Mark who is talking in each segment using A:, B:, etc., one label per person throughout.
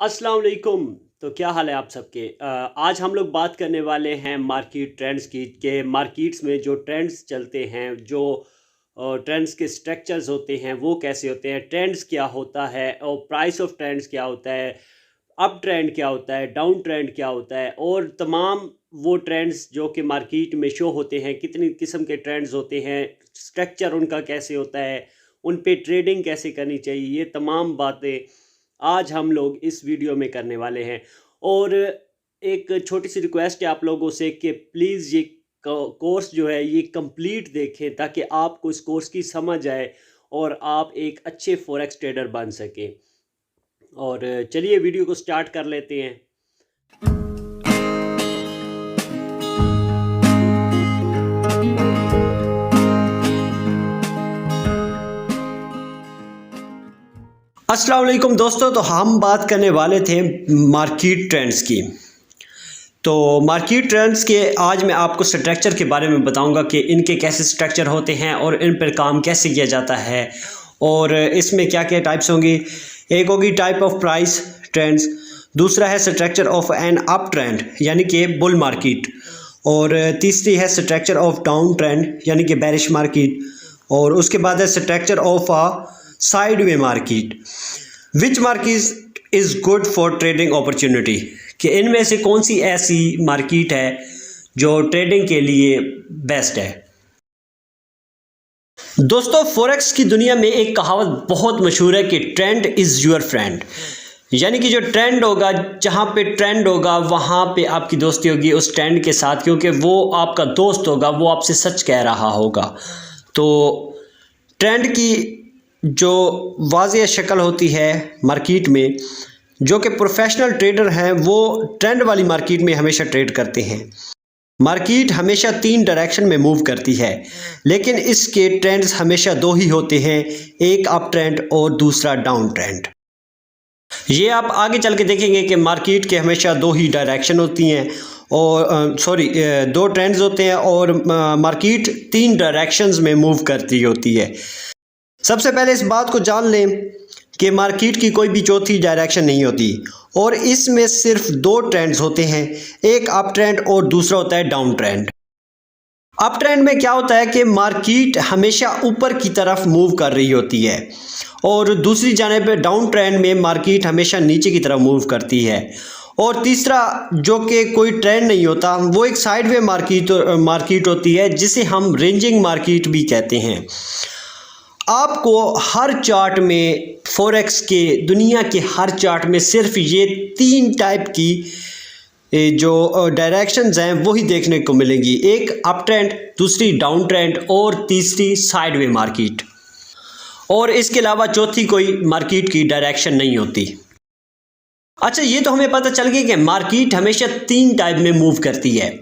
A: अस्सलाम वालेकुम। तो क्या हाल है आप सबके। आज हम लोग बात करने वाले हैं मार्केट ट्रेंड्स की कि मार्केट्स में जो ट्रेंड्स चलते हैं, जो ट्रेंड्स के स्ट्रक्चर्स होते हैं वो कैसे होते हैं, ट्रेंड्स क्या होता है और प्राइस ऑफ ट्रेंड्स क्या होता है, अप ट्रेंड क्या होता है, डाउन ट्रेंड क्या होता है, और तमाम वो ट्रेंड्स जो कि मार्केट में शो होते हैं, कितनी किस्म के ट्रेंड्स होते हैं, स्ट्रक्चर उनका कैसे होता है, उन पे ट्रेडिंग कैसे करनी चाहिए, ये तमाम बातें आज हम लोग इस वीडियो में करने वाले हैं। और एक छोटी सी रिक्वेस्ट है आप लोगों से कि प्लीज़ ये कोर्स जो है ये कंप्लीट देखें ताकि आपको इस कोर्स की समझ आए और आप एक अच्छे फॉरेक्स ट्रेडर बन सकें। और चलिए वीडियो को स्टार्ट कर लेते हैं। अस्सलाम वालेकुम दोस्तों, तो हम बात करने वाले थे मार्केट ट्रेंड्स की। तो मार्केट ट्रेंड्स के आज मैं आपको स्ट्रक्चर के बारे में बताऊंगा कि इनके कैसे स्ट्रक्चर होते हैं और इन पर काम कैसे किया जाता है और इसमें क्या क्या टाइप्स होंगी। एक होगी टाइप ऑफ प्राइस ट्रेंड्स, दूसरा है structure of an up trend यानी कि बुल मार्केट, और तीसरी है स्ट्रक्चर ऑफ डाउन ट्रेंड यानी कि बेरिश मार्केट, और उसके बाद है structure of a sideway market. Which market is good for trading opportunity, कि इनमें से कौन सी ऐसी मार्केट है जो ट्रेडिंग के लिए बेस्ट है। दोस्तों, फॉरेक्स की दुनिया में एक कहावत बहुत मशहूर है कि ट्रेंड इज़ योर फ्रेंड, यानी कि जो ट्रेंड होगा, जहाँ पे ट्रेंड होगा वहाँ पे आपकी दोस्ती होगी उस ट्रेंड के साथ, क्योंकि वो आपका दोस्त होगा, वो आपसे सच कह रहा होगा। तो ट्रेंड की जो वाज़ेह शक्ल होती है मार्केट में, जो कि प्रोफेशनल ट्रेडर हैं वो ट्रेंड वाली मार्केट में हमेशा ट्रेड करते हैं। मार्केट हमेशा 3 डायरेक्शन में मूव करती है, लेकिन इसके ट्रेंड्स हमेशा 2 ही होते हैं, एक अप ट्रेंड और दूसरा डाउन ट्रेंड। ये आप आगे चल के देखेंगे कि मार्केट के हमेशा 2 ही डायरेक्शन होती हैं और 2 ट्रेंड्स होते हैं और मार्केट 3 डायरेक्शंस में मूव करती होती है। सबसे पहले इस बात को जान लें कि मार्केट की कोई भी चौथी डायरेक्शन नहीं होती और इसमें सिर्फ 2 ट्रेंड्स होते हैं, एक अप ट्रेंड और दूसरा होता है डाउन ट्रेंड। अप ट्रेंड में क्या होता है कि मार्केट हमेशा ऊपर की तरफ मूव कर रही होती है और दूसरी जानिब डाउन ट्रेंड में मार्केट हमेशा नीचे की तरफ मूव करती है। और तीसरा जो कि कोई ट्रेंड नहीं होता, वो एक साइडवे मार्केट होती है जिसे हम रेंजिंग मार्केट भी कहते हैं। आपको हर चार्ट में, फॉरेक्स के दुनिया के हर चार्ट में सिर्फ ये 3 टाइप की जो डायरेक्शंस हैं वही देखने को मिलेंगी, एक अप ट्रेंड, दूसरी डाउन ट्रेंड और तीसरी साइडवे मार्केट, और इसके अलावा चौथी कोई मार्केट की डायरेक्शन नहीं होती। अच्छा, ये तो हमें पता चल गया कि मार्केट हमेशा 3 टाइप में मूव करती है,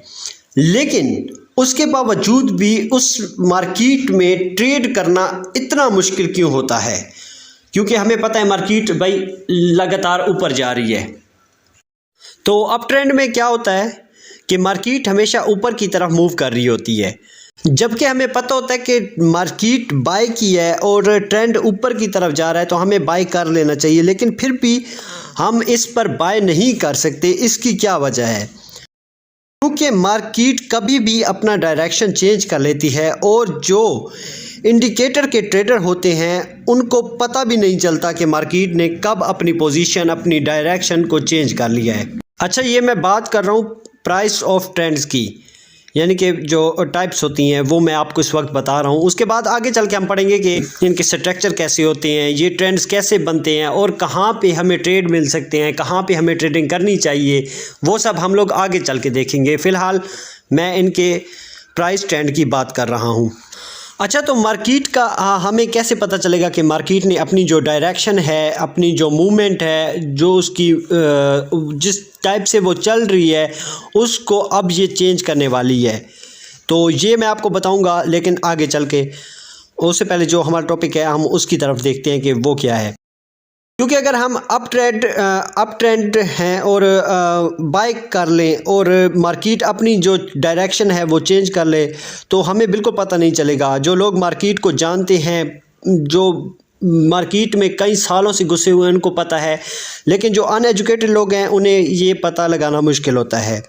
A: लेकिन उसके बावजूद भी उस मार्केट में ट्रेड करना इतना मुश्किल क्यों होता है? क्योंकि हमें पता है मार्केट भाई लगातार ऊपर जा रही है। तो अप ट्रेंड में क्या होता है कि मार्केट हमेशा ऊपर की तरफ मूव कर रही होती है, जबकि हमें पता होता है कि मार्केट बाय की है और ट्रेंड ऊपर की तरफ जा रहा है तो हमें बाय कर लेना चाहिए, लेकिन फिर भी हम इस पर बाय नहीं कर सकते। इसकी क्या वजह है? क्योंकि मार्केट कभी भी अपना डायरेक्शन चेंज कर लेती है और जो इंडिकेटर के ट्रेडर होते हैं उनको पता भी नहीं चलता कि मार्केट ने कब अपनी पोजीशन, अपनी डायरेक्शन को चेंज कर लिया है। अच्छा, ये मैं बात कर रहा हूँ प्राइस ऑफ ट्रेंड्स की, यानी कि जो टाइप्स होती हैं वो मैं आपको इस वक्त बता रहा हूँ। उसके बाद आगे चल के हम पढ़ेंगे कि इनके स्ट्रक्चर कैसे होते हैं, ये ट्रेंड्स कैसे बनते हैं और कहाँ पे हमें ट्रेड मिल सकते हैं, कहाँ पे हमें ट्रेडिंग करनी चाहिए, वो सब हम लोग आगे चल के देखेंगे। फ़िलहाल मैं इनके प्राइस ट्रेंड की बात कर रहा हूँ। अच्छा, तो मार्केट का हमें कैसे पता चलेगा कि मार्केट ने अपनी जो डायरेक्शन है, अपनी जो मूवमेंट है, जो उसकी जिस टाइप से वो चल रही है उसको अब ये चेंज करने वाली है? तो ये मैं आपको बताऊंगा, लेकिन आगे चल के उससे पहले जो हमारा टॉपिक है हम उसकी तरफ देखते हैं कि वो क्या है। क्योंकि अगर हम अप ट्रेंड हैं और बाय कर लें और मार्केट अपनी जो डायरेक्शन है वो चेंज कर ले तो हमें बिल्कुल पता नहीं चलेगा। जो लोग मार्केट को जानते हैं, जो मार्केट में कई सालों से घुसे हुए हैं उनको पता है, लेकिन जो अनएजुकेटेड लोग हैं उन्हें ये पता लगाना मुश्किल होता है।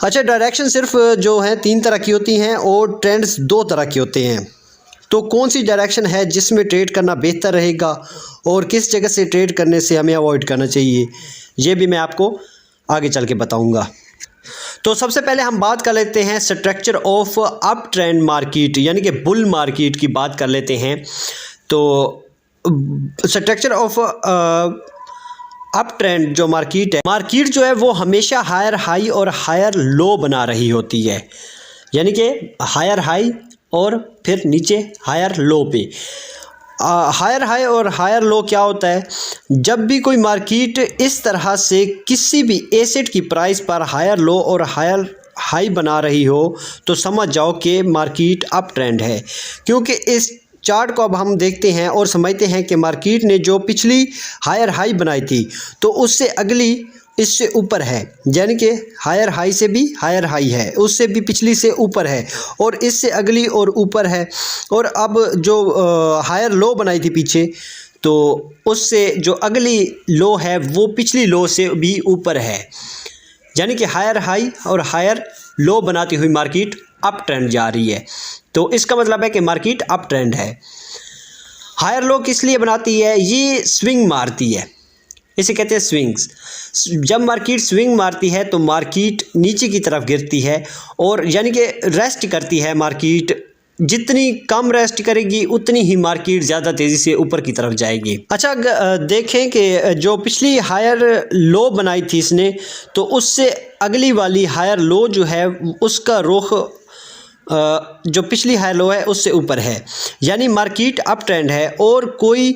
A: अच्छा, डायरेक्शन सिर्फ जो है 3 तरह की होती हैं और ट्रेंड्स 2 तरह के होते हैं। तो कौन सी डायरेक्शन है जिसमें ट्रेड करना बेहतर रहेगा और किस जगह से ट्रेड करने से हमें अवॉइड करना चाहिए, ये भी मैं आपको आगे चल के बताऊंगा। तो सबसे पहले हम बात कर लेते हैं structure of up trend market, यानी कि बुल मार्केट की बात कर लेते हैं। तो स्ट्रक्चर ऑफ अप ट्रेंड जो मार्केट है, मार्केट जो है वो हमेशा हायर हाई और हायर लो बना रही होती है, यानी कि हायर हाई और फिर नीचे हायर लो पे। हायर हाई और हायर लो क्या होता है, जब भी कोई मार्केट इस तरह से किसी भी एसेट की प्राइस पर हायर लो और हायर हाई बना रही हो तो समझ जाओ कि मार्केट अप ट्रेंड है। क्योंकि इस चार्ट को अब हम देखते हैं और समझते हैं कि मार्केट ने जो पिछली हायर हाई बनाई थी तो उससे अगली इससे ऊपर है, यानी कि हायर हाई से भी हायर हाई है, उससे भी पिछली से ऊपर है और इससे अगली और ऊपर है। और अब जो हायर लो बनाई थी पीछे, तो उससे जो अगली लो है वो पिछली लो से भी ऊपर है, यानी कि हायर हाई और हायर लो बनाती हुई मार्केट अप ट्रेंड जा रही है। तो इसका मतलब है कि मार्केट अप ट्रेंड है। हायर लो किस लिए बनाती है, ये स्विंग मारती है, इसे कहते हैं स्विंग्स। जब मार्केट स्विंग मारती है तो मार्केट नीचे की तरफ गिरती है और यानी कि रेस्ट करती है मार्केट। जितनी कम रेस्ट करेगी उतनी ही मार्केट ज़्यादा तेज़ी से ऊपर की तरफ जाएगी। अच्छा, देखें कि जो पिछली हायर लो बनाई थी इसने, तो उससे अगली वाली हायर लो जो है उसका रुख जो पिछली हाई लो है उससे ऊपर है, यानी मार्केट अप ट्रेंड है। और कोई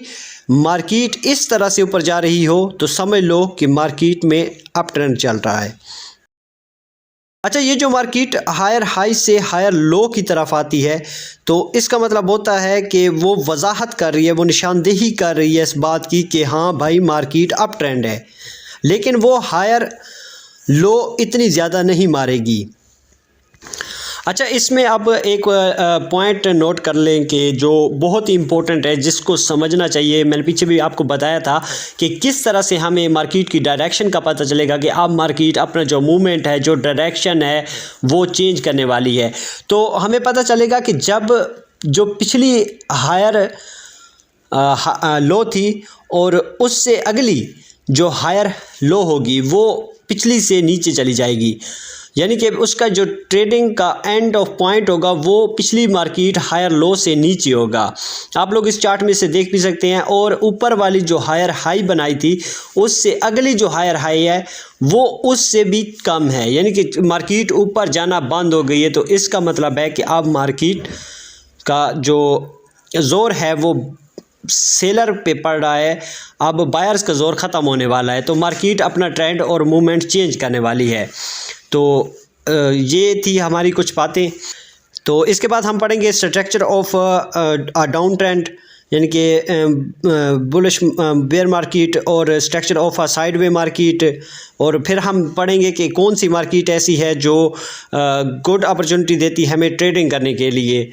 A: मार्केट इस तरह से ऊपर जा रही हो तो समझ लो कि मार्केट में अप ट्रेंड चल रहा है। अच्छा, ये जो मार्केट हायर हाई से हायर लो की तरफ आती है तो इसका मतलब होता है कि वो वजाहत कर रही है, वो निशानदेही कर रही है इस बात की कि हाँ भाई मार्केट अप ट्रेंड है, लेकिन वो हायर लो इतनी ज़्यादा नहीं मारेगी। अच्छा, इसमें अब एक पॉइंट नोट कर लें कि जो बहुत ही इम्पोर्टेंट है, जिसको समझना चाहिए। मैंने पीछे भी आपको बताया था कि किस तरह से हमें मार्केट की डायरेक्शन का पता चलेगा कि अब मार्केट अपना जो मूवमेंट है, जो डायरेक्शन है, वो चेंज करने वाली है। तो हमें पता चलेगा कि जब जो पिछली हायर लो थी और उससे अगली जो हायर लो होगी वो पिछली से नीचे चली जाएगी, यानी कि उसका जो ट्रेडिंग का एंड ऑफ पॉइंट होगा वो पिछली मार्केट हायर लो से नीचे होगा। आप लोग इस चार्ट में से देख भी सकते हैं। और ऊपर वाली जो हायर हाई बनाई थी उससे अगली जो हायर हाई है वो उससे भी कम है, यानी कि मार्केट ऊपर जाना बंद हो गई है। तो इसका मतलब है कि अब मार्केट का जो ज़ोर है वो सेलर पे पड़ रहा है, अब बायर्स का ज़ोर ख़त्म होने वाला है। तो मार्केट अपना ट्रेंड और मूवमेंट चेंज करने वाली है। तो ये थी हमारी कुछ बातें। तो इसके बाद हम पढ़ेंगे स्ट्रक्चर ऑफ डाउन ट्रेंड, यानी कि बुलिश बेयर मार्केट और structure of a sideway market. और फिर हम पढ़ेंगे कि कौन सी मार्केट ऐसी है जो गुड अपॉर्चुनिटी देती है हमें ट्रेडिंग करने के लिए।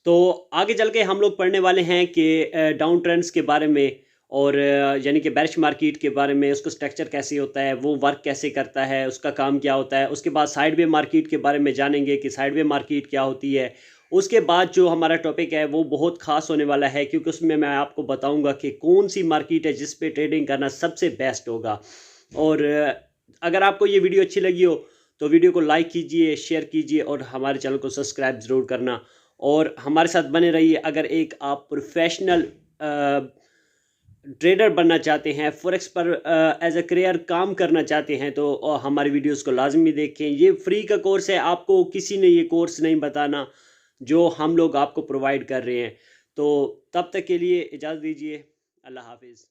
A: तो आगे चल के हम लोग पढ़ने वाले हैं कि डाउन ट्रेंड्स के बारे में और यानी कि बेरिश मार्केट के बारे में, उसका स्ट्रक्चर कैसे होता है, वो वर्क कैसे करता है, उसका काम क्या होता है। उसके बाद साइडवे मार्केट के बारे में जानेंगे कि साइडवे मार्केट क्या होती है। उसके बाद जो हमारा टॉपिक है वो बहुत ख़ास होने वाला है, क्योंकि उसमें मैं आपको बताऊंगा कि कौन सी मार्केट है जिस पे ट्रेडिंग करना सबसे बेस्ट होगा। और अगर आपको ये वीडियो अच्छी लगी हो तो वीडियो को लाइक कीजिए, शेयर कीजिए और हमारे चैनल को सब्सक्राइब ज़रूर करना और हमारे साथ बने रहिए। अगर एक आप प्रोफेशनल ट्रेडर बनना चाहते हैं, फॉरेक्स पर एज अ करियर काम करना चाहते हैं, तो हमारी वीडियोस को लाजमी देखें। ये फ्री का कोर्स है, आपको किसी ने ये कोर्स नहीं बताना जो हम लोग आपको प्रोवाइड कर रहे हैं। तो तब तक के लिए इजाज़त दीजिए। अल्लाह हाफिज़।